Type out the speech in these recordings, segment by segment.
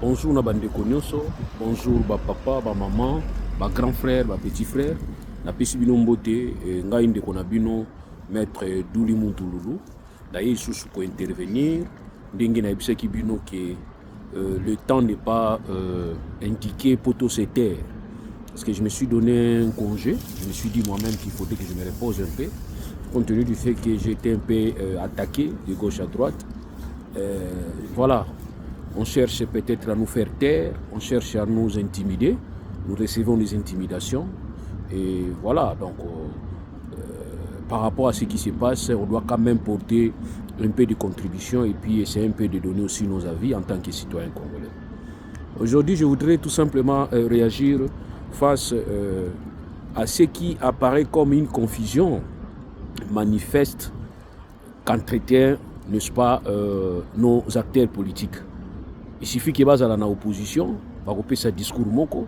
Bonjour na bandeko nyonso, bonjour ba papa, ba maman, ba grand frère, ba petit frère. Na pesi bino mbote ngai ndeko na bino maître Douli Muntululu. D'ailleurs sous ko intervenir ndenge na ebisaki bino que le temps n'est pas indiqué pour tous ces terres. Parce que je me suis donné un congé, je me suis dit moi-même qu'il faudrait que je me repose un peu, compte tenu du fait que j'étais un peu attaqué de gauche à droite. Voilà, on cherche peut-être à nous faire taire, on cherche à nous intimider, nous recevons des intimidations. Et voilà, donc par rapport à ce qui se passe, on doit quand même porter un peu de contribution et puis essayer un peu de donner aussi nos avis en tant que citoyens congolais. Aujourd'hui, je voudrais tout simplement réagir face à ce qui apparaît comme une confusion manifeste qu'entretient, n'est-ce pas, nos acteurs politiques. Il suffit que base à la opposition, va couper sa discours moko,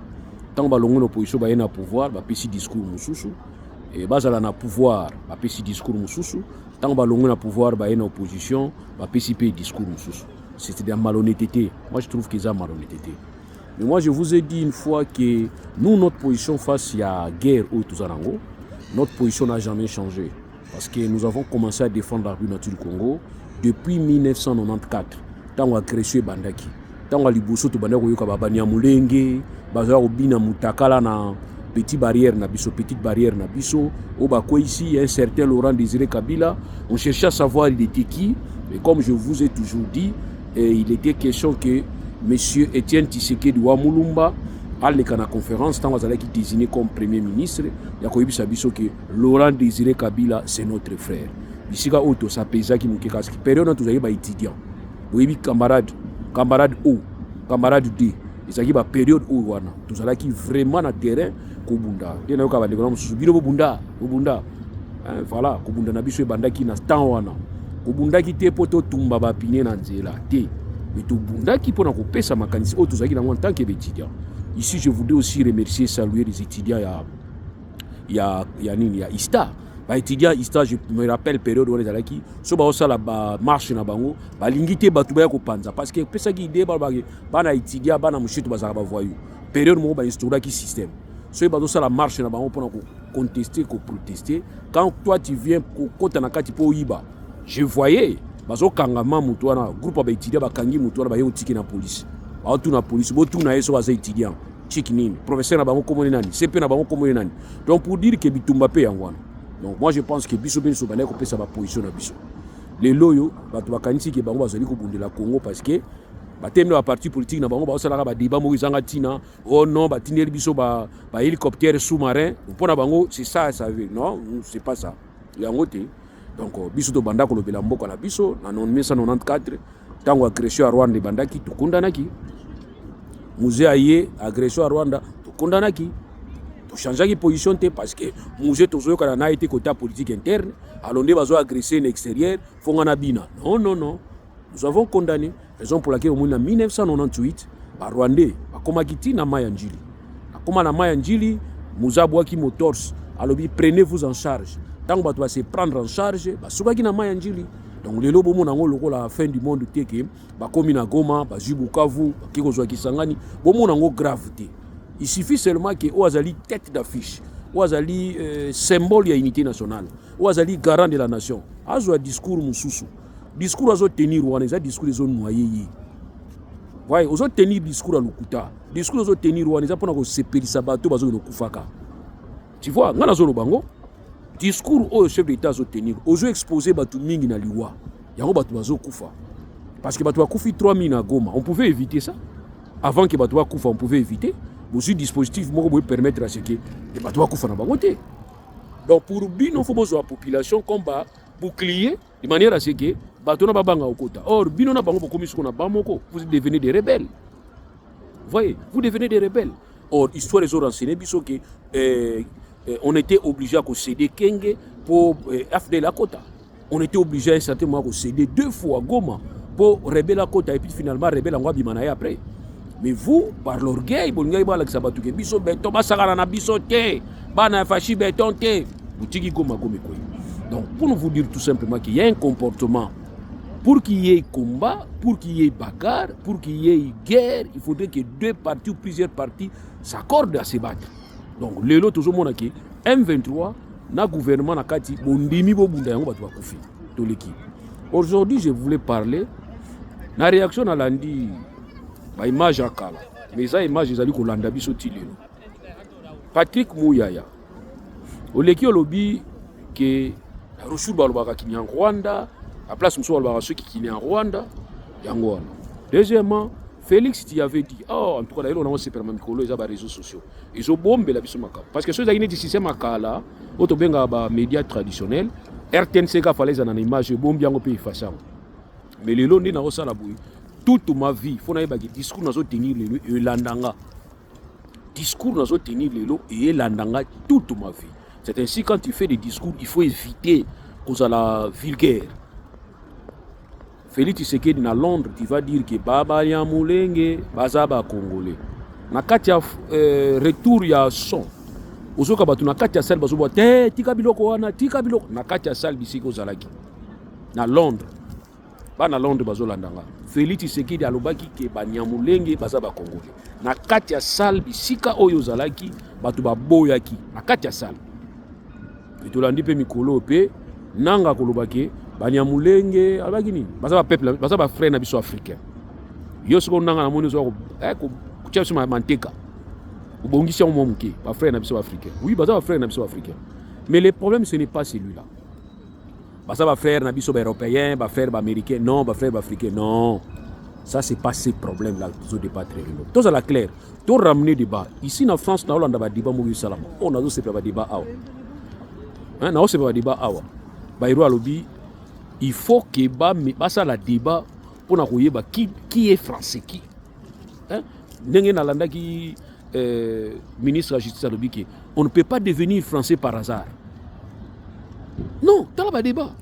tant que l'opposition va y avoir pouvoir, va passer discours mususu, et base à la pouvoir, va passer discours mususu, tant que l'on pouvoir, va y avoir opposition, va passer discours mususu. C'est de la malhonnêteté. Moi, je trouve que c'est de la malhonnêteté. Mais moi, je vous ai dit une fois que nous, notre position face à la guerre au Touzarango, notre position n'a jamais changé. Parce que nous avons commencé à défendre la nature du Congo depuis 1994. Tant qu'on a créé Bandaki. Tant qu'on a liboso to Bandaki yoka babania mulenge, baza obina mutakala na petite barrière na biso, au bako ici, il y a un certain Laurent Désiré Kabila. On cherchait à savoir il était qui. Et comme je vous ai toujours dit, il était question que Monsieur Etienne Tshisekedi Wamulumba, à la conférence, tant qu'il est désigné comme Premier ministre, il y a que Laurent Désiré Kabila, c'est notre frère. Ici, il y a un paysan qui est en période où il y a des étudiants. Il y a camarade O, camarade D. Il y a une période où il y a vraiment dans le terrain. Il y a Bunda. Voilà, Kobunda Nabiso Bandaki na Stanwana. Kobunda qui te poto tumba ba piné na nzela te. Mais tout Bunda qui peut couper sa makanisi au tozaki en tant qu'étudiant. Ici je voudrais aussi remercier saluer les étudiants il y a ISTA. Ba étudiant ISTA, je me rappelle période où on était qui so ba osala ba marche na bango ba lingité ba tuba ko panza parce que pesa ki idée ba na étudiant ba na mushitu ba zaka ba voyou. Période mo ba instaura qui système. So ba osala marche na bango pour contester, pour protester. Quand toi tu viens côté na kati po iba, je voyais bazo kangama mutu wana groupe ba étudiant ba kangi mutu wana ba yo tiki na police. Ba tu na police, bo tu na eso ba étudiant. Tiki nini, professeur na bango komoni nani, CP na bango komoni nani. Donc pour dire que bitumba pe yangwana. Donc moi je pense que biso ben so ba ko pesa ba position na biso. Les loyo ba to ba kanisi ke bango bazali ko bundela Congo parce que ba temne ba parti politique na bango ba osala ba débat mo izanga tina. Oh non, ba tineli biso ba hélicoptère sous-marin. Pour na bango c'est ça veut. Non, c'est pas ça. Yango te. Donc biso to banda ko lobela mboka na biso na 1994 tango agression à Rwanda bandaki to kondanaki. Musée aye agression à Rwanda to kondanaki. To changer de position te parce que musée tozo kana na été côté politique interne, alonde bazo agresser l'extérieur, fongana bina. Non. Nous avons condamné, raison pour laquelle au moins en 1998, ba Rwandais bakomaki na Mayanjili. Akoma na Mayanjili, Muzabwaki Motors, alobi prenez-vous en charge. Tant que va se prendre en charge, basukaki na Mayanjili. Donc lelo bomo nango loko la fin du monde teke, bakomi na Goma, bajibukavu, bakikozwa Kisangani, bomo nango gravité. Il suffit seulement que Ouazali tête d'affiche, Ouazali symbole de l'unité nationale, Ouazali garant de la nation. Azo discours mususu. Discours azo tenir ouaneza discours azo noyer. Voyez, azo tenir discours à Lukuta. Discours azo tenir ouaneza pona ko sepelisa bato bazo no kufaka. Tu vois, ngana zo lobango. Discours au chef d'état azo tenir, ozo exposer bato mingi na liwa. Yango bato bazo kufa. Parce que bato ba kufi 3000 na Goma. On pouvait éviter ça. Avant que bato ba kufa, on pouvait éviter. Aussi dispositif moko peut permettre à ce que les bateaux kufa na bango te. Donc pour bino faut besoin la population combat bouclier de manière à ce que bateau na babanga okota. Or bino na bango komi siko na bamoko, vous devenez des rebelles. Voyez, vous devenez des rebelles. Or histoire les autres enseigné biso que on était obligé à céder Kenge pour FD la Kota. On était obligé à un certain moment à céder 2 fois Goma pour rebeller la Kota et puis finalement rebeller en Bimanaï après. Mais vous, par l'orgueil, vous avez dit que biso béton, basagana biso te, bana fachi béton te. Donc, pour vous dire tout simplement qu'il y a un comportement Pour qu'il y ait combat, pour qu'il y ait bagarre, pour qu'il y ait guerre, il faudrait que deux parties ou plusieurs parties s'accordent à se battre. Donc, les lots, tout le monde qui M23, na gouvernement na kati, bondimi bo bunda yango batu bakufi, to l'équipe. Aujourd'hui, je voulais parler, la réaction à lundi, ba image à kala, mais ça image ils allaient kolanda biso tilelo. Patrick Mouyaya, oleki olobi que la ressource balobaka ki en Rwanda. À place où on ceux qui sont en Rwanda, yango. Deuxièmement, Félix tu avait dit, oh en tout cas on a aussi permis que les réseaux sociaux. Ils ont bombé la biso maka. Parce que ceux qui ont dit système makala, auto benga ba médias traditionnels, RTNC ka fallait en image bombe yango pays façon. Mais les londis na osala boui. Toute ma vie, faut na ba discours nazo tenir le landanga. Discours nazo tenir le landanga toute ma vie. C'est ainsi quand tu fais des discours, il faut éviter cause à la vulgaire. Félix Tshisekedi na Londres, tu vas dire que Baba Yamulenge, Bazaba Congolais. Na katia retour ya son. Ozoka batu na katia salle bazobo tika biloko wana, tika biloko na katia salle bisiko zalaki. Na Londres. Ba na Londres bazolandanga. Félix Tshisekedi alobaki ke Banyamulenge Bazaba Congolais. Na katia salle bisika oyo zalaki, batu baboyaki na katia salle. Etolandi pe mikolo pe nanga kolobaki Banyamulenge alobaki nini bazaba peuple bazaba frère na biso africain yo siko nanga na moni zo ko kutia biso manteka ubongisa mo muke ba frère na biso africain oui bazaba frère na biso africain mais le problème ce n'est pas celui-là bazaba frère na biso européen ba frère américain non ba frère africain non ça c'est pas ce problème là zo débat très long tout ça la clair tout ramener débat ici en France na Hollande ba débat mo salam on a zo c'est pas débat awa hein na c'est pas débat awa Bayrou alobi il faut que ça la débat pour na koyeba qui est français qui hein ndenge na landa ki ministre de la justice alobi que on ne peut pas devenir français par hasard non dans le débat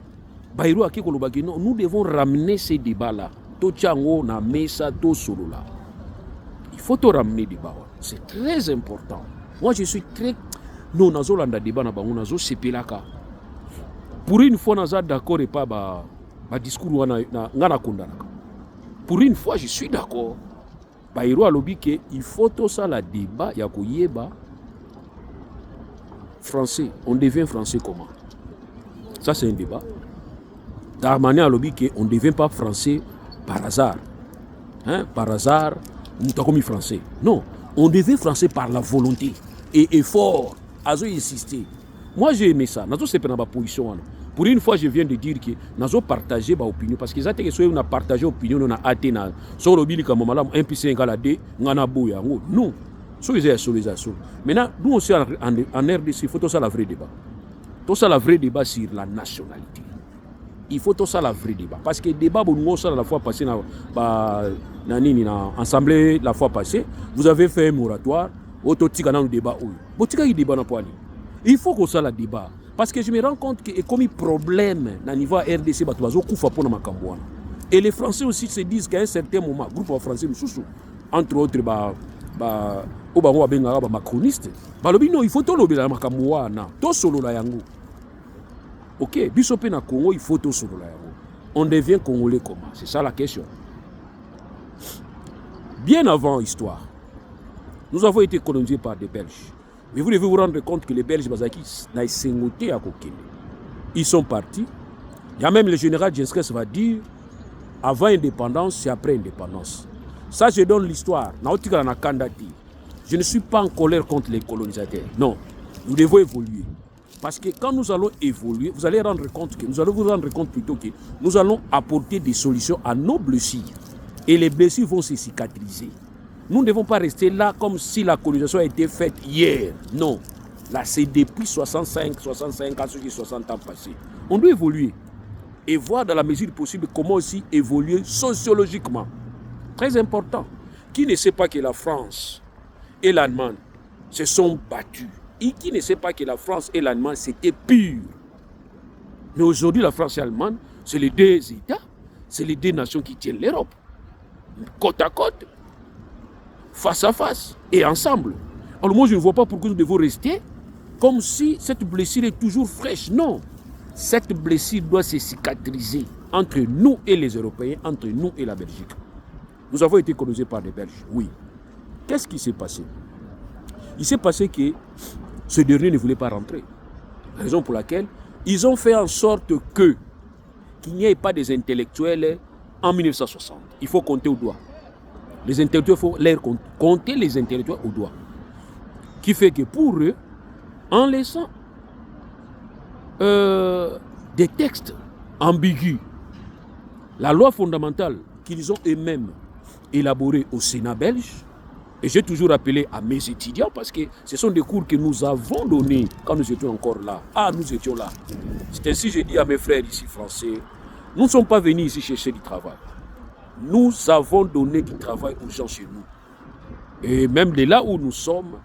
Bayrou aki koloba que non nous devons ramener ces débats là to chango na mesa to solo là il faut to ramener débat c'est très important moi je suis très non nazo landa débat na bango nazo sepelaka. Pour une fois, nous sommes d'accord et pas le discours na kondanaka. Pour une fois, je suis d'accord. Bayrou a lobby que il faut tout ça la débat ya koyeba français. On devient français comment? Ça c'est un débat. Darmanin a lobby que on ne devient pas français par hasard. Hein? Par hasard, nous sommes comme français. Non, on devient français par la volonté et effort. Azo insister. Moi j'ai aimé ça. Nazo c'est pas ma position. Pour une fois je viens de dire que nazo partager ma opinion parce que ça que soit on a partagé opinion on a atteint sur le bilan comme malam 1 + 1 = 2 ngana boya ngo non so les solutions. Maintenant nous aussi en RDC il faut tout ça la vrai débat. Tout ça la vrai débat sur la nationalité. Il faut tout ça la vrai débat parce que débat bon ça la fois passée na nini na assemblée la fois passée vous avez fait un moratoire autotika na débat ou botika il débat na poali. Il faut que ça la débat. Parce que je me rends compte qu'il y a comme un problème au niveau RDC. Et les Français aussi se disent qu'à un certain moment, le groupe français, entre autres, macronistes, il faut tout le monde. Tout solo la yango. Ok, bisopé na Congo, il faut tout solo la yango. On devient Congolais comment? C'est ça la question. Bien avant l'histoire, nous avons été colonisés par des Belges. Mais vous devez vous rendre compte que les Belges ils sont partis. Il y a même le général Ginskres va dire avant indépendance, c'est après indépendance. Ça, je donne l'histoire. Je ne suis pas en colère contre les colonisateurs. Non, nous devons évoluer. Parce que quand nous allons évoluer, vous allez rendre compte que nous allons vous rendre compte plutôt que nous allons apporter des solutions à nos blessures. Et les blessures vont se cicatriser. Nous ne devons pas rester là comme si la colonisation a été faite hier. Non. Là, c'est depuis 65 ans, 60 ans passés. On doit évoluer. Et voir dans la mesure possible comment aussi évoluer sociologiquement. Très important. Qui ne sait pas que la France et l'Allemagne se sont battus? Et qui ne sait pas que la France et l'Allemagne, c'était pur? Mais aujourd'hui, la France et l'Allemagne, c'est les deux États, c'est les deux nations qui tiennent l'Europe. Côte à côte. Face à face et ensemble. Alors moi je ne vois pas pourquoi nous devons rester comme si cette blessure est toujours fraîche. Non, cette blessure doit se cicatriser. entre nous et les Européens, entre nous et la Belgique. Nous avons été colonisés par les Belges, oui. Qu'est-ce qui s'est passé? Il s'est passé que ce dernier ne voulait pas rentrer. Raison pour laquelle ils ont fait en sorte qu'il n'y ait pas des intellectuels en 1960. Il faut compter au doigt. Les intellectuels, il faut les compter les intellectuels au doigt. Qui fait que pour eux, en laissant des textes ambigus, la loi fondamentale qu'ils ont eux-mêmes élaborée au Sénat belge, et j'ai toujours appelé à mes étudiants parce que ce sont des cours que nous avons donnés quand nous étions encore là. Ah, nous étions là. C'est ainsi que j'ai dit à mes frères ici français, nous ne sommes pas venus ici chercher du travail. Nous avons donné du travail aux gens chez nous. Et même de là où nous sommes,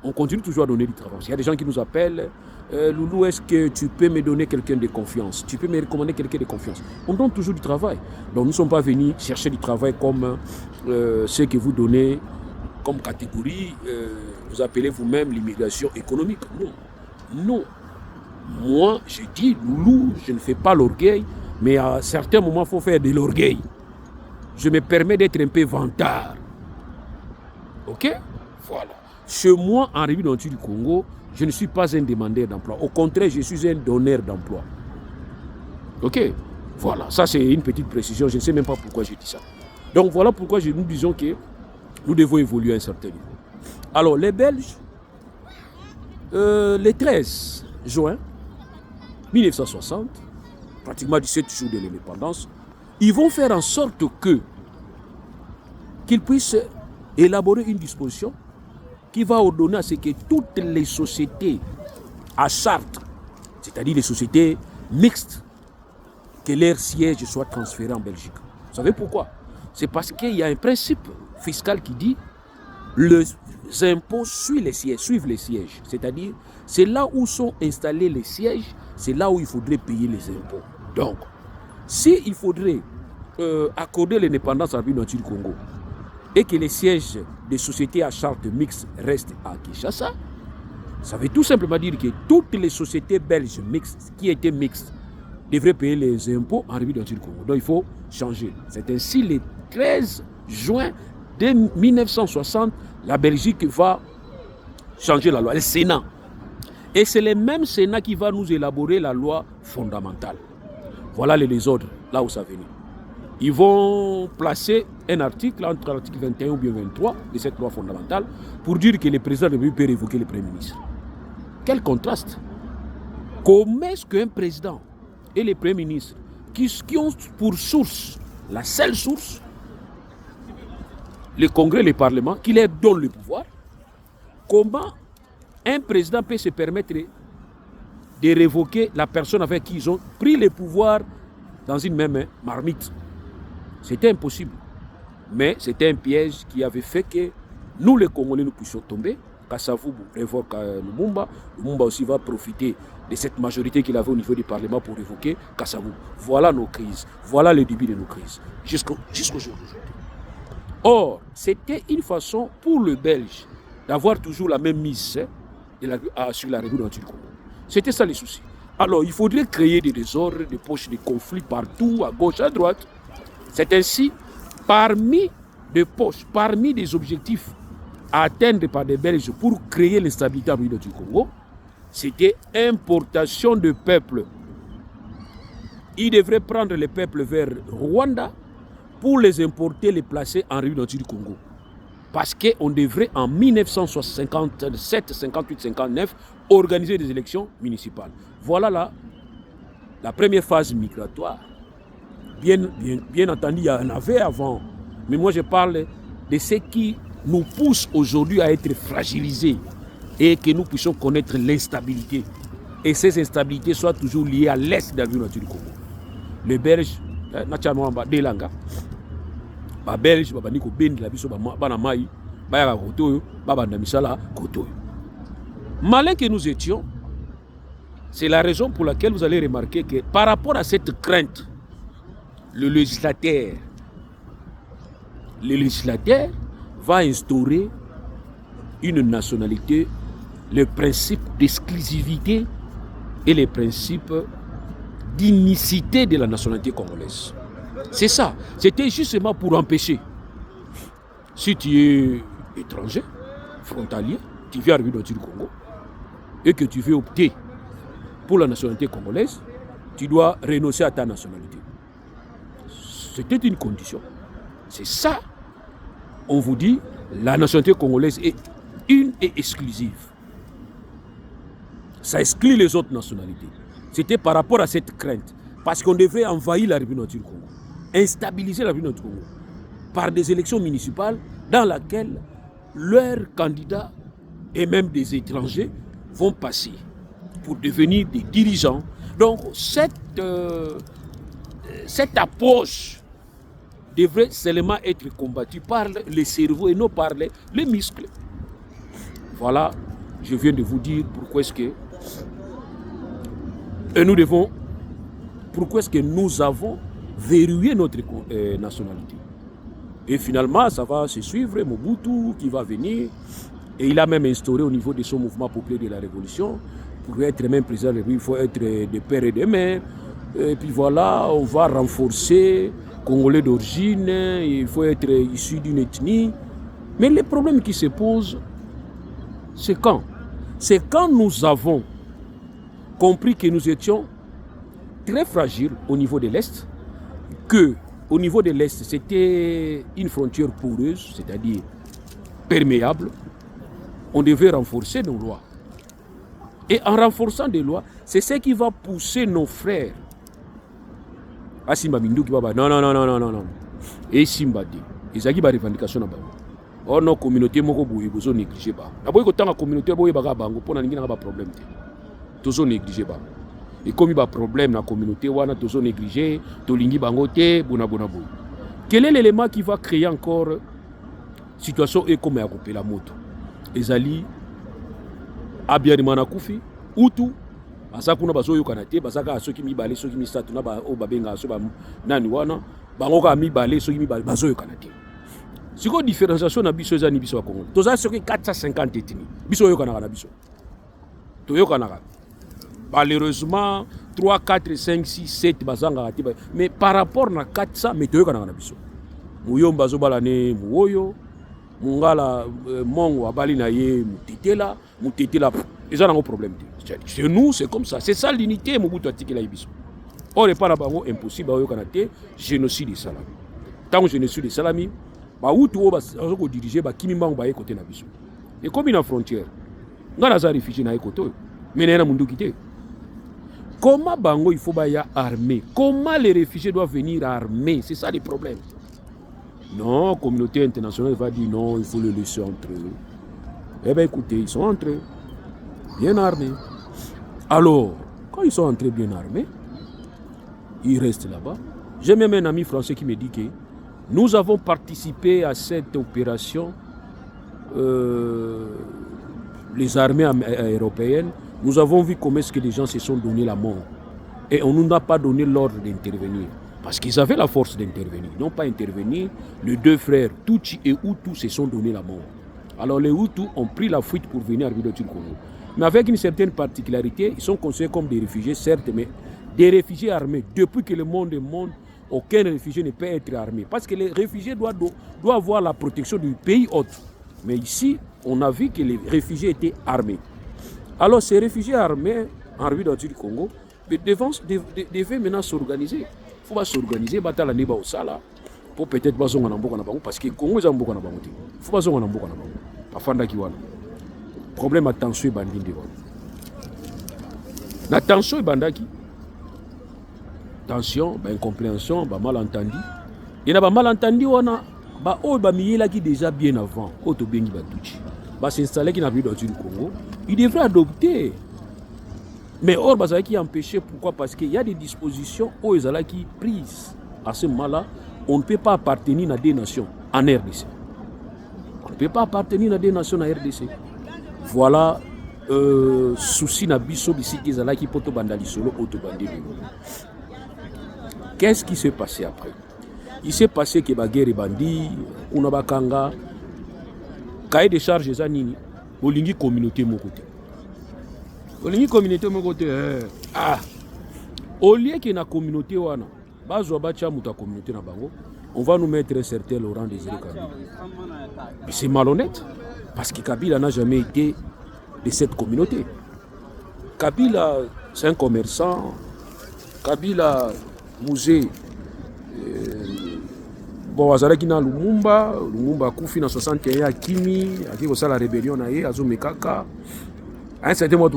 on continue toujours à donner du travail. Il y a des gens qui nous appellent, Loulou, est-ce que tu peux me donner quelqu'un de confiance? Tu peux me recommander quelqu'un de confiance? On donne toujours du travail. Donc nous ne sommes pas venus chercher du travail comme ce que vous donnez comme catégorie, vous appelez vous-même l'immigration économique. Non. Non. Moi, je dis, Loulou, je ne fais pas l'orgueil, mais à certains moments, il faut faire de l'orgueil. Je me permets d'être un peu vantard. Ok? Voilà. Chez moi, en République du Congo, je ne suis pas un demandeur d'emploi. Au contraire, je suis un donneur d'emploi. Ok? Voilà. Ça, c'est une petite précision. Je ne sais même pas pourquoi j'ai dit ça. Donc, voilà pourquoi nous disons que nous devons évoluer à un certain niveau. Alors, les Belges, le 13 juin 1960, pratiquement 17 jours de l'indépendance, ils vont faire en sorte qu'ils puissent élaborer une disposition qui va ordonner à ce que toutes les sociétés à charte, c'est-à-dire les sociétés mixtes, que leur siège soit transféré en Belgique. Vous savez pourquoi? C'est parce qu'il y a un principe fiscal qui dit les impôts suivent les sièges. C'est-à-dire, c'est là où sont installés les sièges, c'est là où il faudrait payer les impôts. Donc, s'il faudrait accorder l'indépendance à la République du Congo et que les sièges des sociétés à charte mixte restent à Kinshasa, ça veut tout simplement dire que toutes les sociétés belges mixtes qui étaient mixtes devraient payer les impôts en République du Congo. Donc il faut changer. C'est ainsi le 13 juin 1960, la Belgique va changer la loi, le Sénat. Et c'est le même Sénat qui va nous élaborer la loi fondamentale. Voilà les désordres, là où ça venait. Ils vont placer un article entre l'article 21 ou bien 23 de cette loi fondamentale pour dire que le président de la République peut révoquer le Premier ministre. Quel contraste! Comment est-ce qu'un président et le Premier ministre, qui ont pour source, la seule source, le Congrès et le Parlement, qui leur donne le pouvoir, comment un président peut se permettre de révoquer la personne avec qui ils ont pris le pouvoir dans une même marmite? C'était impossible. Mais c'était un piège qui avait fait que nous, les Congolais, nous puissions tomber. Kasavubu révoque Lumumba. Lumumba aussi va profiter de cette majorité qu'il avait au niveau du Parlement pour révoquer Kasavubu. Voilà nos crises. Voilà le début de nos crises. Jusqu'au jour d'aujourd'hui. Or, c'était une façon pour le Belge d'avoir toujours la même mise sur la République du Congo. C'était ça les soucis. Alors, il faudrait créer des désordres, des poches de conflits partout, à gauche, à droite. C'est ainsi, parmi des objectifs à atteindre par des Belges pour créer l'instabilité en République du Congo, c'était importation de peuples. Ils devraient prendre les peuples vers Rwanda pour les importer, les placer en République du Congo. Parce qu'on devrait en 1957, 58, 59 organiser des élections municipales. Voilà la première phase migratoire. Bien entendu, il y en avait avant. Mais moi, je parle de ce qui nous pousse aujourd'hui à être fragilisés et que nous puissions connaître l'instabilité. Et ces instabilités soient toujours liées à l'est de la République du Congo. Les Belges, naturellement, Delanga, les Belges, les Belges, les Belges, malin que nous étions, c'est la raison pour laquelle vous allez remarquer que par rapport à cette crainte, le législateur va instaurer une nationalité, le principe d'exclusivité et les principes d'unicité de la nationalité congolaise. C'est ça. C'était justement pour empêcher. Si tu es étranger, frontalier, tu viens arriver dans le Congo, et que tu veux opter pour la nationalité congolaise, tu dois renoncer à ta nationalité. C'était une condition. C'est ça. On vous dit, la nationalité congolaise est une et exclusive. Ça exclut les autres nationalités. C'était par rapport à cette crainte. Parce qu'on devrait envahir la République du Congo, instabiliser la République du Congo, par des élections municipales dans lesquelles leurs candidats et même des étrangers vont passer pour devenir des dirigeants. Donc cette approche devrait seulement être combattue par le cerveau et non par les muscles. Voilà, je viens de vous dire pourquoi est-ce que nous avons verrouillé notre nationalité. Et finalement, ça va se suivre, Mobutu qui va venir, et il a même instauré au niveau de son mouvement populaire de la Révolution, pour être même président de la République, il faut être des pères et des mères. Et puis voilà, on va renforcer, Congolais d'origine, il faut être issu d'une ethnie. Mais le problème qui se pose, c'est quand nous avons compris que nous étions très fragiles au niveau de l'Est, que au niveau de l'Est, c'était une frontière poreuse, c'est-à-dire perméable. On devait renforcer nos lois. Et en renforçant des lois, c'est ce qui va pousser nos frères. Asimba Mindou qui va non. Et Simba dit, ils ont une revendication. Oh non, communauté moko boye bozo négliger ba. Aboy ko tanga communauté boye ba bango pona ningi na ba problème te. Tozo négliger ba. Et comme il y a un problème dans la communauté, on a tous négligé, tolingi bangote, bona. Quel est l'élément qui va créer encore situation et comme à couper la moto? Ezali Abiyarimana Koufi, Utu, Asakuna Bazoyo Kanate, Basaka Soki Mibale, Soki Misatuna, Obabenga, Soba Naniwana, Bangoka Mibale, Soki Mibale, Bazoyo Kanate. Si vous avez une différenciation dans Biso et Biso à Congo, vous avez 450 ethnies. Biso Yokanara Biso. Toyokanara. Malheureusement, 3, 4, 5, 6, 7, mais par rapport à 400, mais Toyokanara Biso. Mouyo Mbazo Balane, Mouyo, Mungala, Mongo, Abalinaye, Moutetela, ils ont un problème. Chez nous, c'est comme ça. C'est ça l'unité, Mobutu Atikela Ibiso. Or, il n'est pas là-bas, impossible, génocide des Salami. Tant que génocide des Salami, Baoutou va diriger Kimimba Mbaye côté na biso. Et comme il y a une frontière, on a des réfugiés na côté, mais il y a un quitté. Comment Bango il faut baya armée? Comment les réfugiés doivent venir armés? C'est ça le problème. Non, la communauté internationale va dire non, il faut les laisser entre eux. Eh bien écoutez, ils sont entrés, bien armés. Alors, quand ils sont entrés bien armés, ils restent là-bas. J'ai même un ami français qui me dit que nous avons participé à cette opération, les armées européennes. Nous avons vu comment est-ce que les gens se sont donné la mort. Et on ne nous a pas donné l'ordre d'intervenir. Parce qu'ils avaient la force d'intervenir. Ils n'ont pas intervenu. Les deux frères, Tutsi et Hutu, se sont donné la mort. Alors les Hutus ont pris la fuite pour venir à Rivière du Congo. Mais avec une certaine particularité, ils sont considérés comme des réfugiés, certes, mais des réfugiés armés. Depuis que le monde est monde, aucun réfugié ne peut être armé. Parce que les réfugiés doivent avoir la protection du pays hôte. Mais ici, on a vu que les réfugiés étaient armés. Alors ces réfugiés armés, en République du Congo, devaient maintenant s'organiser. Il faut s'organiser, battre la au Sala, pour peut-être pas zonga namboka na bango, parce que le Congo est namboka na bango. Il faut pas zonga namboka na bango. Afanda kiwana. Problème à tension et bandit de la tension et bandaki. Tension, incompréhension, malentendu. Il y a des malentendus, qui déjà bien avant, s'installer qui n'a plus dans le Congo, il devrait adopter. Mais or, qui est empêché, pourquoi? Parce qu'il y a des dispositions qui prises. À ce moment-là, on ne peut pas appartenir à des nations en RDC. On ne peut pas appartenir à des nations en RDC. Voilà, souci na biso bisiki zalaki poto bandali solo autobandé. Qu'est-ce qui s'est passé après? Il s'est passé que baguerre et bandit, on a bakanga, cahier de charges zanini, olingi communauté mon côté. Olingi communauté mon côté. Au lieu qu'il y ait une communauté, on va nous mettre un certain Laurent Désiré Kabila. Mais c'est malhonnête, parce que Kabila n'a jamais été de cette communauté. Kabila, c'est un commerçant. Kabila, musée. Bon, Azalaki na Lumumba Koufi en 61 à Kimi, à la rébellion à Azumekaka. À un certain moment,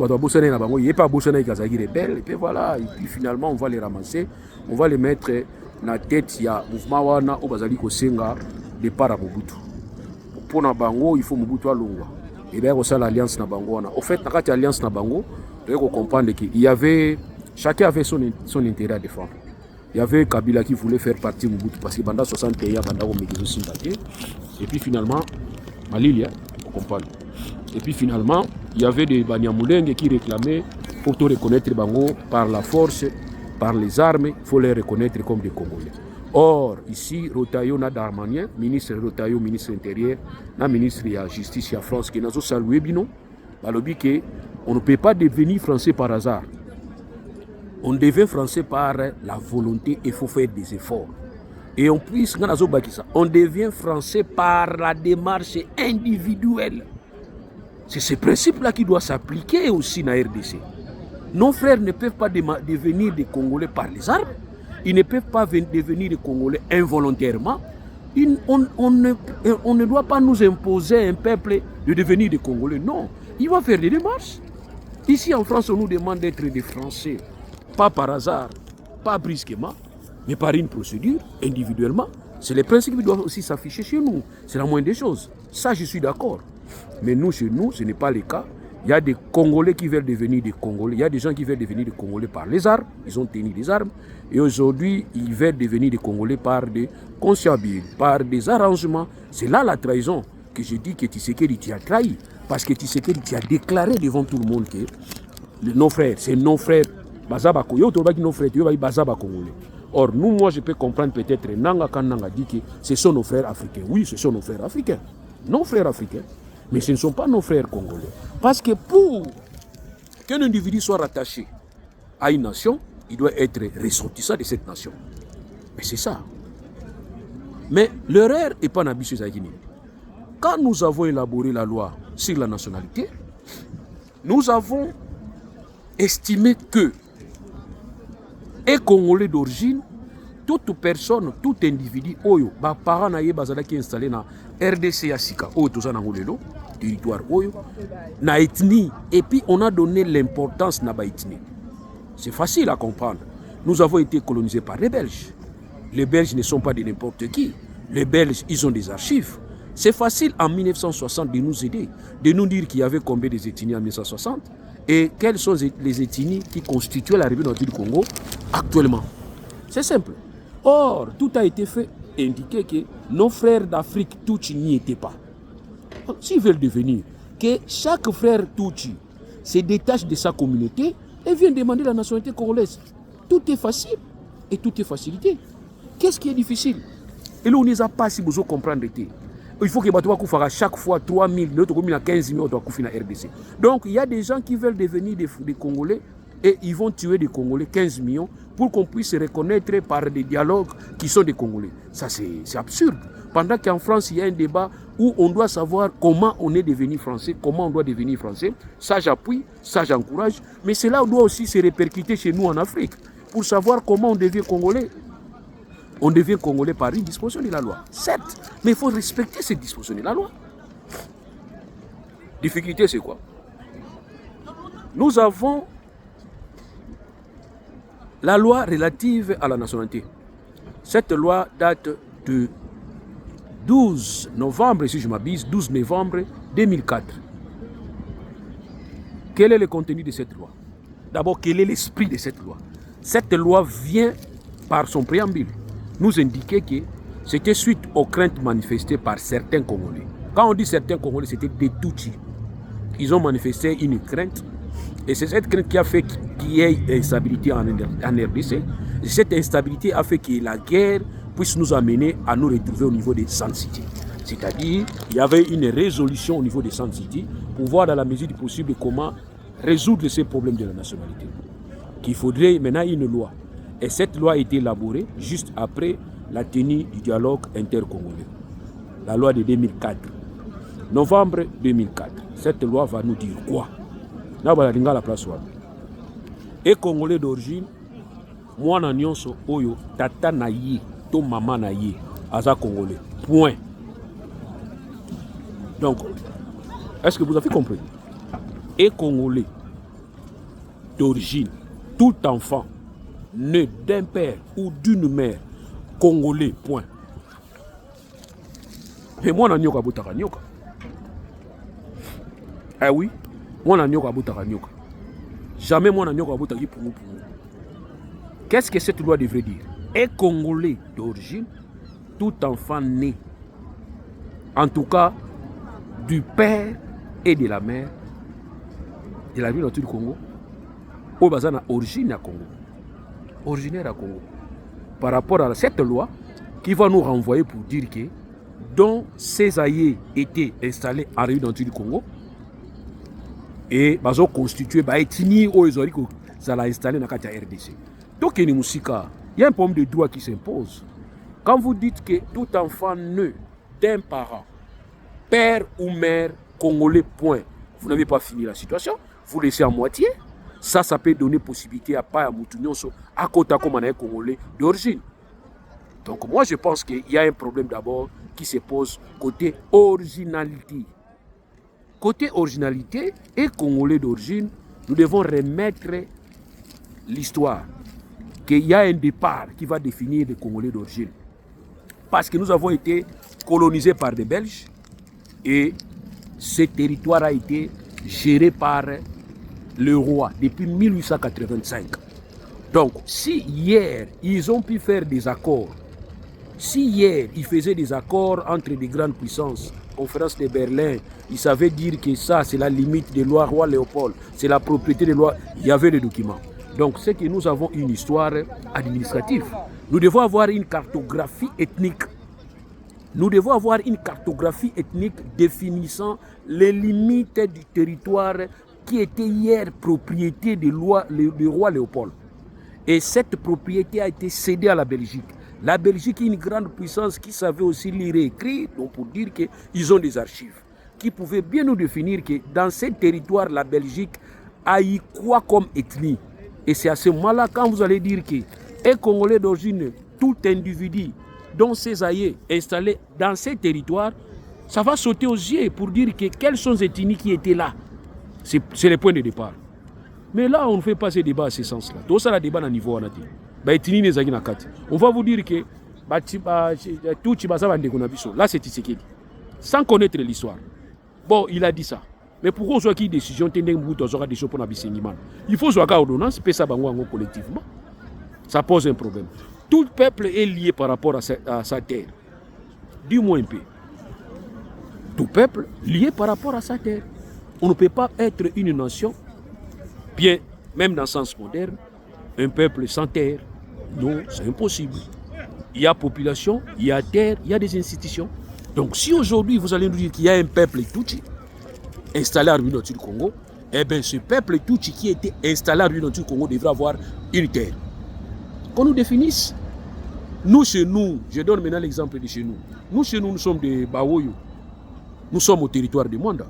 il n'est pas Bossana qui a rebelle. Et puis voilà, et puis finalement, on va les ramasser, on va les mettre dans la tête. Il y a mouvement wana au Bazali Kosenga de par à Mobutu. Pour Nabango, il faut Mobutu à Longwa. Et bien, on a l'alliance Nabango. En fait, dans l'alliance Nabango, il faut comprendre qu'il y avait, chacun avait son intérêt à défendre. Il y avait Kabila qui voulait faire partie de Mobutu parce que pendant 61 ans, et puis finalement, Malilia, on comprend. Et puis finalement, il y avait des Banyamulenge qui réclamaient pour te reconnaître Bango par la force, par les armes, il faut les reconnaître comme des Congolais. Or, ici, Rotayo n'a d'Armanien, ministre Rotayo, ministre intérieur, na ministre de la Justice de la France, qui n'a pas salué, on ne peut pas devenir français par hasard. On devient français par la volonté et il faut faire des efforts. Et on devient français par la démarche individuelle. C'est ce principe-là qui doit s'appliquer aussi dans la RDC. Nos frères ne peuvent pas devenir des Congolais par les armes. Ils ne peuvent pas devenir des Congolais involontairement. On ne doit pas nous imposer un peuple de devenir des Congolais. Non, il va faire des démarches. Ici en France, on nous demande d'être des Français. Pas par hasard, pas brusquement, mais par une procédure, individuellement. C'est les principes qui doivent aussi s'afficher chez nous. C'est la moindre des choses. Ça, je suis d'accord. Mais nous, chez nous, ce n'est pas le cas. Il y a des Congolais qui veulent devenir des Congolais. Il y a des gens qui veulent devenir des Congolais par les armes. Ils ont tenu des armes. Et aujourd'hui, ils veulent devenir des Congolais par des consciences, par des arrangements. C'est là la trahison que je dis que Tshisekedi t'y a trahi. Parce que Tshisekedi t'y a déclaré devant tout le monde que nos frères, c'est nos frères. Bazabako, yo to baki nos frères, yo baki Bazaba Congolais. Or, nous, moi, je peux comprendre peut-être Nanga quand Nanga dit que ce sont nos frères africains. Oui, ce sont nos frères africains. Nos frères africains. Mais ce ne sont pas nos frères congolais. Parce que pour qu'un individu soit rattaché à une nation, il doit être ressortissant de cette nation. Mais c'est ça. Mais l'erreur n'est pas n'abusé Zagini. Quand nous avons élaboré la loi sur la nationalité, nous avons estimé que un Congolais d'origine, toute personne, tout individu, oyo, ba parents na ye bazala qui installé na RDC Asika, oyo toza na ngolelo, territoire oyo, na ethnie, et puis on a donné l'importance na ba ethnie. C'est facile à comprendre. Nous avons été colonisés par les Belges. Les Belges ne sont pas de n'importe qui. Les Belges, ils ont des archives. C'est facile en 1960 de nous aider, de nous dire qu'il y avait combien de ethnies en 1960 et quelles sont les ethnies qui constituaient la République du Congo actuellement. C'est simple. Or, tout a été fait et indiqué que nos frères d'Afrique Tutsi n'y étaient pas. S'ils veulent devenir, que chaque frère Tutsi se détache de sa communauté et vient demander la nationalité congolaise. Tout est facile et tout est facilité. Qu'est-ce qui est difficile? Et là, on ne sait pas si vous comprenez. Il faut que à chaque fois 3 000, l'autre 15 000 dans RDC. Donc il y a des gens qui veulent devenir des Congolais et ils vont tuer des Congolais 15 millions pour qu'on puisse se reconnaître par des dialogues qui sont des Congolais. Ça c'est absurde. Pendant qu'en France il y a un débat où on doit savoir comment on est devenu français, comment on doit devenir français. Ça j'appuie, ça j'encourage. Mais cela doit aussi se répercuter chez nous en Afrique pour savoir comment on devient Congolais. On devient Congolais par une disposition de la loi. Certes, mais il faut respecter cette disposition de la loi. Difficulté, c'est quoi? Nous avons la loi relative à la nationalité. Cette loi date de 12 novembre, si je m'abuse, 12 novembre 2004. Quel est le contenu de cette loi? D'abord, quel est l'esprit de cette loi? Cette loi vient par son préambule nous indiquer que c'était suite aux craintes manifestées par certains Congolais. Quand on dit certains Congolais, c'était des Tutsis. Ils ont manifesté une crainte. Et c'est cette crainte qui a fait qu'il y ait instabilité en RDC. Et cette instabilité a fait que la guerre puisse nous amener à nous retrouver au niveau des Sun City. C'est-à-dire, il y avait une résolution au niveau des Sun City pour voir dans la mesure du possible comment résoudre ces problèmes de la nationalité. qu'il faudrait maintenant une loi. Et cette loi a été élaborée juste après la tenue du dialogue intercongolais. La loi de 2004. Novembre 2004. Cette loi va nous dire quoi? Là, on va la place. Et Congolais d'origine, moi, nyonso oyo, tata na ye, to maman na ye, aza Congolais. Point. Donc, est-ce que vous avez compris? Et Congolais d'origine, tout enfant né d'un père ou d'une mère congolais, point. Et moi, je suis un nyoka. Eh oui, moi, je suis un nyoka. Jamais moi, je suis un nyoka. Qu'est-ce que cette loi devrait dire? Et Congolais d'origine, tout enfant né, en tout cas, du père et de la mère, de la ville du Congo, au bazar origine à Congo. Originaire à Congo. Par rapport à cette loi qui va nous renvoyer pour dire que dont ces aïeux étaient installés en République du Congo et ils ont constitué une ethnie où ils ont installé dans la RDC. Donc il y a un problème de droit qui s'impose. Quand vous dites que tout enfant né d'un parent, père ou mère congolais, point, vous n'avez pas fini la situation, vous laissez à moitié. Ça peut donner possibilité à pas à Moutounionso à côté comme un Congolais d'origine. Donc moi je pense qu'il y a un problème d'abord qui se pose côté originalité. Côté originalité et Congolais d'origine, nous devons remettre l'histoire qu'il y a un départ qui va définir les Congolais d'origine. Parce que nous avons été colonisés par des Belges et ce territoire a été géré par le roi depuis 1885. Donc, si hier, ils ont pu faire des accords, si hier, ils faisaient des accords entre des grandes puissances, conférence de Berlin, ils savaient dire que ça, c'est la limite des lois roi Léopold, c'est la propriété des lois, il y avait les documents. Donc, c'est que nous avons une histoire administrative. Nous devons avoir une cartographie ethnique. Nous devons avoir une cartographie ethnique définissant les limites du territoire qui était hier propriété du roi Léopold. Et cette propriété a été cédée à la Belgique. La Belgique est une grande puissance qui savait aussi lire et écrire, donc pour dire qu'ils ont des archives, qui pouvaient bien nous définir que dans ce territoire, la Belgique a eu quoi comme ethnie. Et c'est à ce moment-là, quand vous allez dire que un Congolais d'origine, tout individu dont ses aïeux installés dans ces territoires, ça va sauter aux yeux pour dire que quelles sont les ethnies qui étaient là. C'est le point de départ. Mais là, on ne fait pas ce débat à ce sens-là. Tout ça, le débat à niveau. On va vous dire que là, c'est Tshisekedi. Sans connaître l'histoire. Bon, il a dit ça. Mais pourquoi on soit qui décision il faut soit ordonnance, ça collectivement. Ça pose un problème. Tout peuple est lié par rapport à sa terre. Dis-moi un peu. Tout peuple lié par rapport à sa terre. On ne peut pas être une nation, bien, même dans le sens moderne, un peuple sans terre. Non, c'est impossible. Il y a population, il y a terre, il y a des institutions. Donc si aujourd'hui vous allez nous dire qu'il y a un peuple Tutsi installé à Réunion du Congo, eh bien ce peuple Tutsi qui était installé à Réunion du Congo devrait avoir une terre. Qu'on nous définisse. Nous, chez nous, je donne maintenant l'exemple de chez nous. Nous, chez nous, nous sommes des Bawoyo. Nous sommes au territoire de Mwanda.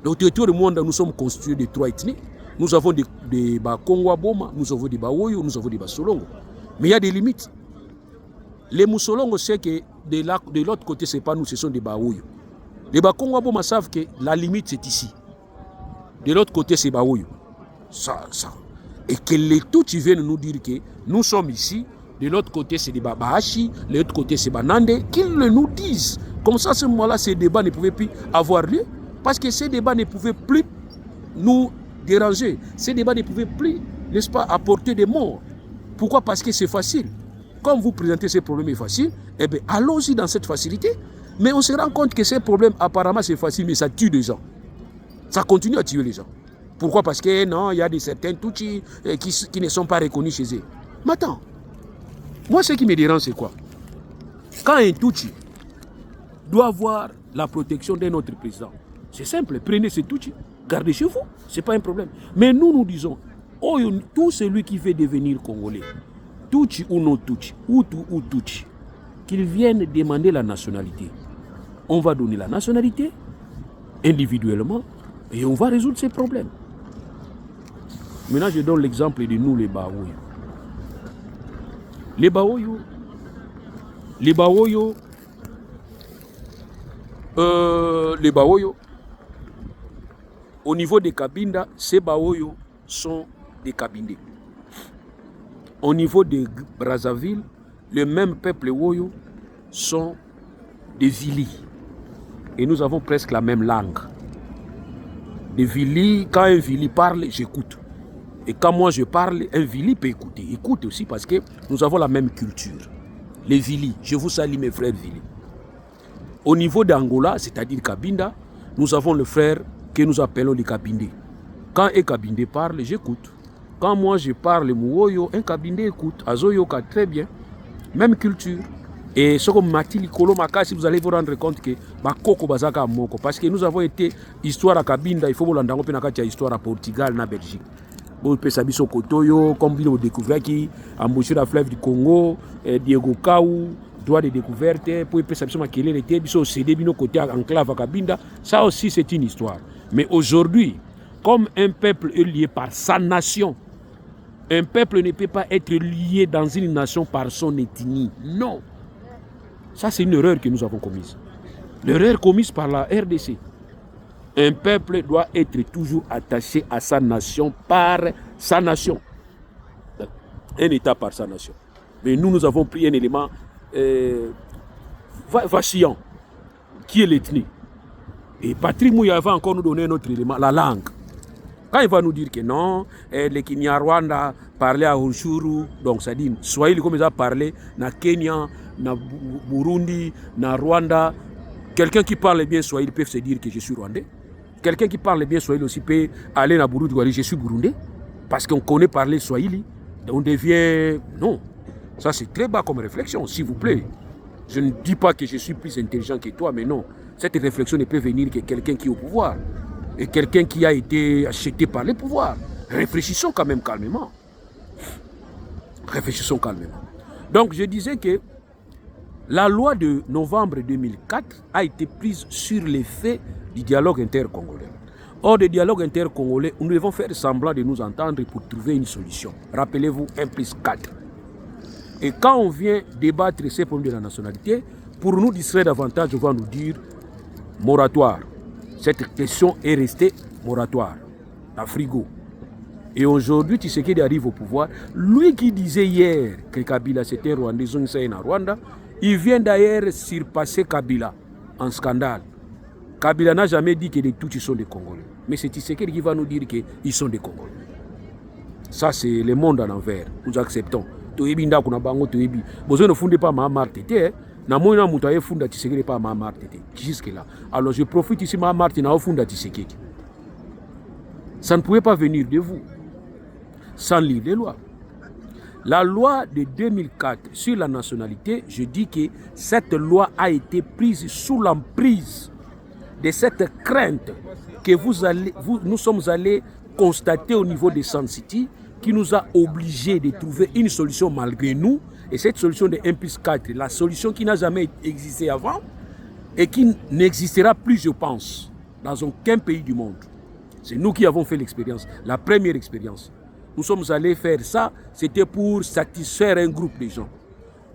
Au territoire de Mwanda, nous sommes constitués de 3 ethnies. Nous avons des Bakongwa Boma, nous avons des Bawoyo, nous avons des Basolongo. Mais il y a des limites. Les Moussolongos savent que de l'autre côté, ce n'est pas nous, ce sont des Bawoyo. Les Bakongwa Boma savent que la limite, c'est ici. De l'autre côté, c'est Bawoyo. Ça. Et que les Tutsis viennent nous dire que nous sommes ici. De l'autre côté, c'est des Babahashi, de l'autre côté, c'est Banande, qu'ils le nous disent. Comme ça, à ce moment-là, ces débats ne pouvaient plus avoir lieu, parce que ces débats ne pouvaient plus nous déranger. Ces débats ne pouvaient plus, n'est-ce pas, apporter des morts. Pourquoi? Parce que c'est facile. Comme vous présentez ces problèmes est facile, eh bien, allons-y dans cette facilité. Mais on se rend compte que ces problèmes, apparemment, c'est facile, mais ça tue des gens. Ça continue à tuer les gens. Pourquoi? Parce que non, il y a des certains Tutsis qui ne sont pas reconnus chez eux. Mais attends. Moi, ce qui me dérange, c'est quoi? Quand un Tutsi doit avoir la protection d'un autre président, c'est simple, prenez ce Tutsi, gardez chez vous, ce n'est pas un problème. Mais nous disons, Tout celui qui veut devenir Congolais, Tutsi ou non Tutsi, Hutu ou Tutsi, qu'il vienne demander la nationalité. On va donner la nationalité individuellement et on va résoudre ces problèmes. Maintenant, je donne l'exemple de nous, les Baoyo. Les Baoyo, au niveau des Kabinda, ces Baoyo sont des Kabindés. Au niveau de Brazzaville, le même peuple Woyo sont des Vili. Et nous avons presque la même langue. Des Vili, quand un Vili parle, j'écoute. Et quand moi je parle, un Vili peut écouter. Écoute aussi parce que nous avons la même culture. Les Vili, je vous salue mes frères Vili. Au niveau d'Angola, c'est-à-dire Kabinda, nous avons le frère que nous appelons les Kabindés. Quand un Kabindé parle, j'écoute. Quand moi je parle Mouoyo, un Kabindé écoute. Azoyoka, très bien. Même culture. Et ce comme Matili Kolomaka, si vous allez vous rendre compte que Bakoko Bazaka Moko, parce que nous avons été histoire à Kabinda, il faut vous l'entendre histoire à Portugal, na Belgique. Vous pouvez savoir ce Kotoyo, comme vous découvrez qui embauché la fleuve du Congo, Diego Kaou, droit de découverte, pour savoir quel était, biso CD bino côté enclave à Kabinda, ça aussi c'est une histoire. Mais aujourd'hui, comme un peuple est lié par sa nation, un peuple ne peut pas être lié dans une nation par son ethnie. Non. Ça, c'est une erreur que nous avons commise. L'erreur commise par la RDC. Un peuple doit être toujours attaché à sa nation par sa nation. Un État par sa nation. Mais nous avons pris un élément vacillant, qui est l'ethnie. Et Patrick Mouya va encore nous donner un autre élément, la langue. Quand il va nous dire que non, les Kinyarwanda parlaient à Rushuru, donc ça dit, Swahili comme ils ont parlé, na Kenya, na Burundi, na Rwanda. Quelqu'un qui parle bien Swahili peut se dire que je suis Rwandais. Quelqu'un qui parle bien Swahili aussi peut aller na Burundi et dire je suis Burundais. Parce qu'on connaît parler Swahili. On devient... Non. Ça c'est très bas comme réflexion, s'il vous plaît. Je ne dis pas que je suis plus intelligent que toi, mais non. Cette réflexion ne peut venir que quelqu'un qui est au pouvoir. Et quelqu'un qui a été acheté par les pouvoirs. Réfléchissons quand même calmement. Réfléchissons calmement. Donc je disais que la loi de novembre 2004 a été prise sur les faits du dialogue intercongolais. Or, le dialogue intercongolais, nous devons faire semblant de nous entendre pour trouver une solution. Rappelez-vous, 1+4. Et quand on vient débattre ces problèmes de la nationalité, pour nous distraire davantage, on va nous dire moratoire. Cette question est restée moratoire, à frigo. Et aujourd'hui, Tshisekedi arrive au pouvoir. Lui qui disait hier que Kabila c'était Rwandais, Rwanda, il vient d'ailleurs surpasser Kabila en scandale. Kabila n'a jamais dit que les Tutsis sont des Congolais. Mais c'est Tshisekedi qui va nous dire qu'ils sont des Congolais. Ça, c'est le monde en envers. Nous acceptons. Toyebinda kuna bango toyebi. Besoin ne fonde pas Mahamar Tété. Na moina mutaye funda Tshisekedi pas Mahamar Tété. Jusque là. Alors je profite ici Mahamar Tété na funda Tshisekedi. Ça ne pouvait pas venir de vous. Sans lire les lois. La loi de 2004 sur la nationalité, je dis que cette loi a été prise sous l'emprise de cette crainte que nous sommes allés constater au niveau de Sun City, qui nous a obligés de trouver une solution malgré nous. Et cette solution de 1+4, la solution qui n'a jamais existé avant et qui n'existera plus, je pense, dans aucun pays du monde. C'est nous qui avons fait l'expérience, la première expérience. Nous sommes allés faire ça, c'était pour satisfaire un groupe de gens.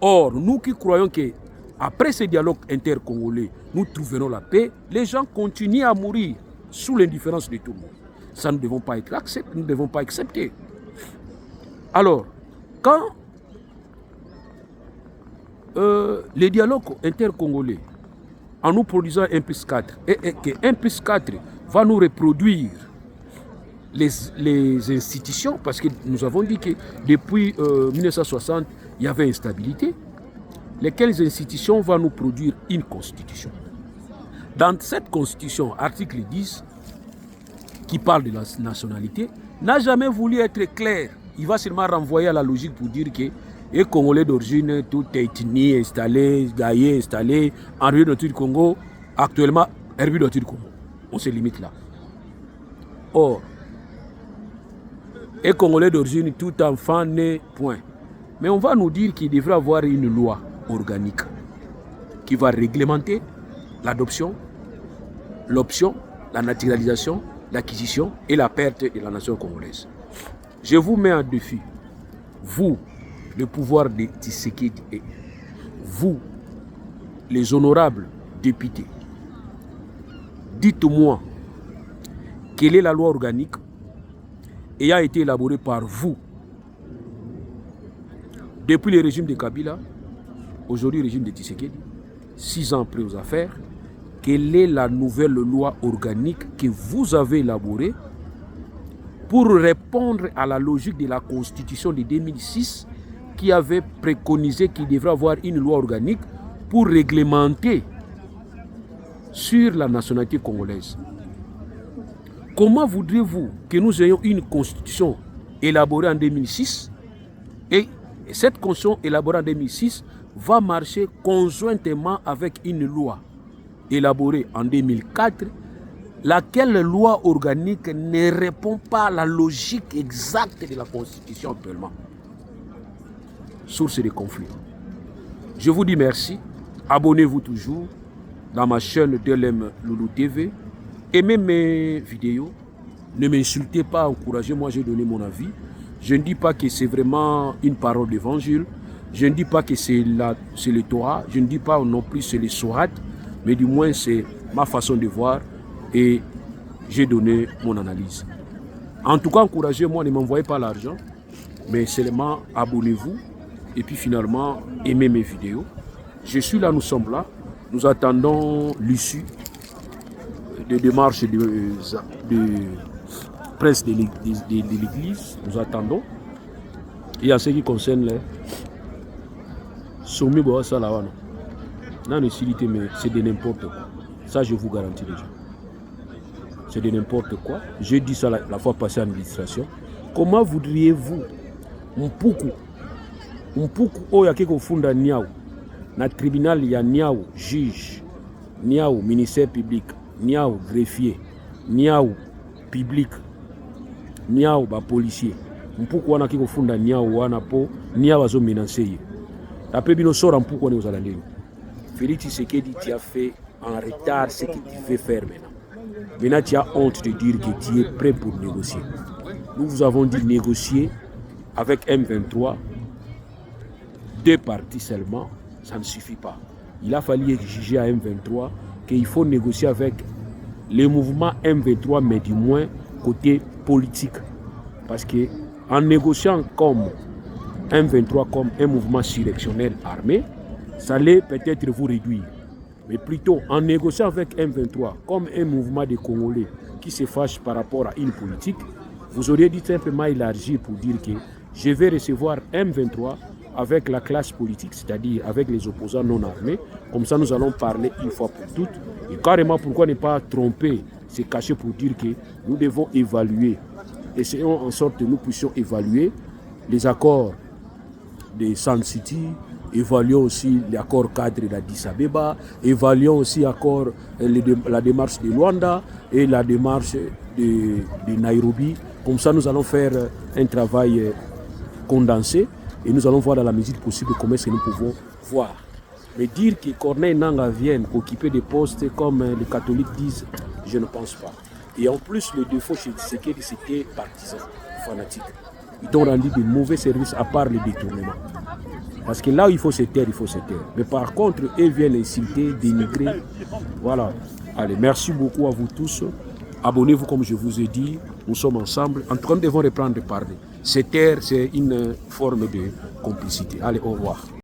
Or, nous qui croyons que après ce dialogue intercongolais, nous trouverons la paix, les gens continuent à mourir sous l'indifférence de tout le monde. Ça, nous ne devons pas être accepté, nous ne devons pas accepter. Alors, quand les dialogues intercongolais, en nous produisant 1+4, et que 1+4 va nous reproduire les institutions, parce que nous avons dit que depuis 1960, il y avait instabilité, lesquelles institutions vont nous produire une constitution. Dans cette constitution, article 10, qui parle de la nationalité, n'a jamais voulu être clair. Il va seulement renvoyer à la logique pour dire que les Congolais d'origine, toute ethnie installée, gaillé installé, en République du Congo, actuellement, République du Congo. On se limite là. Or, est congolais d'origine, tout enfant né, point. Mais on va nous dire qu'il devrait avoir une loi organique qui va réglementer l'adoption, l'option, la naturalisation, l'acquisition et la perte de la nation congolaise. Je vous mets en défi, vous, le pouvoir de Tshisekedi et vous, les honorables députés, dites-moi quelle est la loi organique ayant été élaborée par vous depuis le régime de Kabila, aujourd'hui le régime de Tshisekedi, 6 ans après aux affaires. Quelle est la nouvelle loi organique que vous avez élaborée pour répondre à la logique de la Constitution de 2006 qui avait préconisé qu'il devrait avoir une loi organique pour réglementer sur la nationalité congolaise? Comment voudriez-vous que nous ayons une constitution élaborée en 2006 et cette constitution élaborée en 2006 va marcher conjointement avec une loi élaborée en 2004, laquelle loi organique ne répond pas à la logique exacte de la Constitution actuellement? Source de conflit. Je vous dis merci. Abonnez-vous toujours dans ma chaîne DLM Loulou TV. Aimez mes vidéos. Ne m'insultez pas, encouragez-moi, j'ai donné mon avis. Je ne dis pas que c'est vraiment une parole d'évangile. Je ne dis pas que c'est le Torah. Je ne dis pas non plus c'est les Sourates. Mais du moins c'est ma façon de voir et j'ai donné mon analyse. En tout cas, encouragez-moi, ne m'envoyez pas l'argent, mais seulement abonnez-vous et puis finalement aimez mes vidéos. Je suis là, nous sommes là. Nous attendons l'issue des démarches de presse de l'Église. Nous attendons. Et en ce qui concerne les Soumi Boasalawana, non, mais c'est de n'importe quoi. Ça, je vous garantis déjà. C'est de n'importe quoi. J'ai dit ça la fois passée en illustration. Comment voudriez-vous Mpuku oyo akeko funda Niao na tribunal ya Niao juge, Niao ministère public, Niao greffier, Niao public, Niao ba policier. Mpuku wana akeko funda Niao wana po Niao azo menacer ye. Après bino sora Mpuku wana ozala ndeni. Félix Tshisekedi, tu as fait en retard ce que tu veux faire maintenant. Maintenant, tu as honte de dire que tu es prêt pour négocier. Nous vous avons dit négocier avec M23, 2 parties seulement, ça ne suffit pas. Il a fallu exiger à M23 qu'il faut négocier avec les mouvements M23, mais du moins côté politique. Parce qu'en négociant comme M23 comme un mouvement insurrectionnel armé, ça allait peut-être vous réduire. Mais plutôt en négociant avec M23 comme un mouvement de Congolais qui se fâche par rapport à une politique, vous auriez dû simplement élargir pour dire que je vais recevoir M23 avec la classe politique, c'est-à-dire avec les opposants non armés. Comme ça, nous allons parler une fois pour toutes. Et carrément, pourquoi ne pas tromper, se cacher pour dire que nous devons évaluer. Essayons en sorte que nous puissions évaluer les accords de Sun City, évaluons aussi l'accord cadre d'Addis Abeba, évaluons aussi la démarche de Luanda et la démarche de Nairobi. Comme ça, nous allons faire un travail condensé et nous allons voir dans la mesure possible comment est-ce que nous pouvons voir. Mais dire que Corneille Nangaa vienne occuper des postes comme les catholiques disent, je ne pense pas. Et en plus, le défaut chez Tshisekedi, c'était partisan, fanatique. Ils ont rendu de mauvais services à part le détournement. Parce que là où il faut se taire, il faut se taire. Mais par contre, eux viennent insulter, dénigrer. Voilà. Allez, merci beaucoup à vous tous. Abonnez-vous comme je vous ai dit. Nous sommes ensemble. En tout cas, nous devons reprendre de parler. Se taire, c'est une forme de complicité. Allez, au revoir.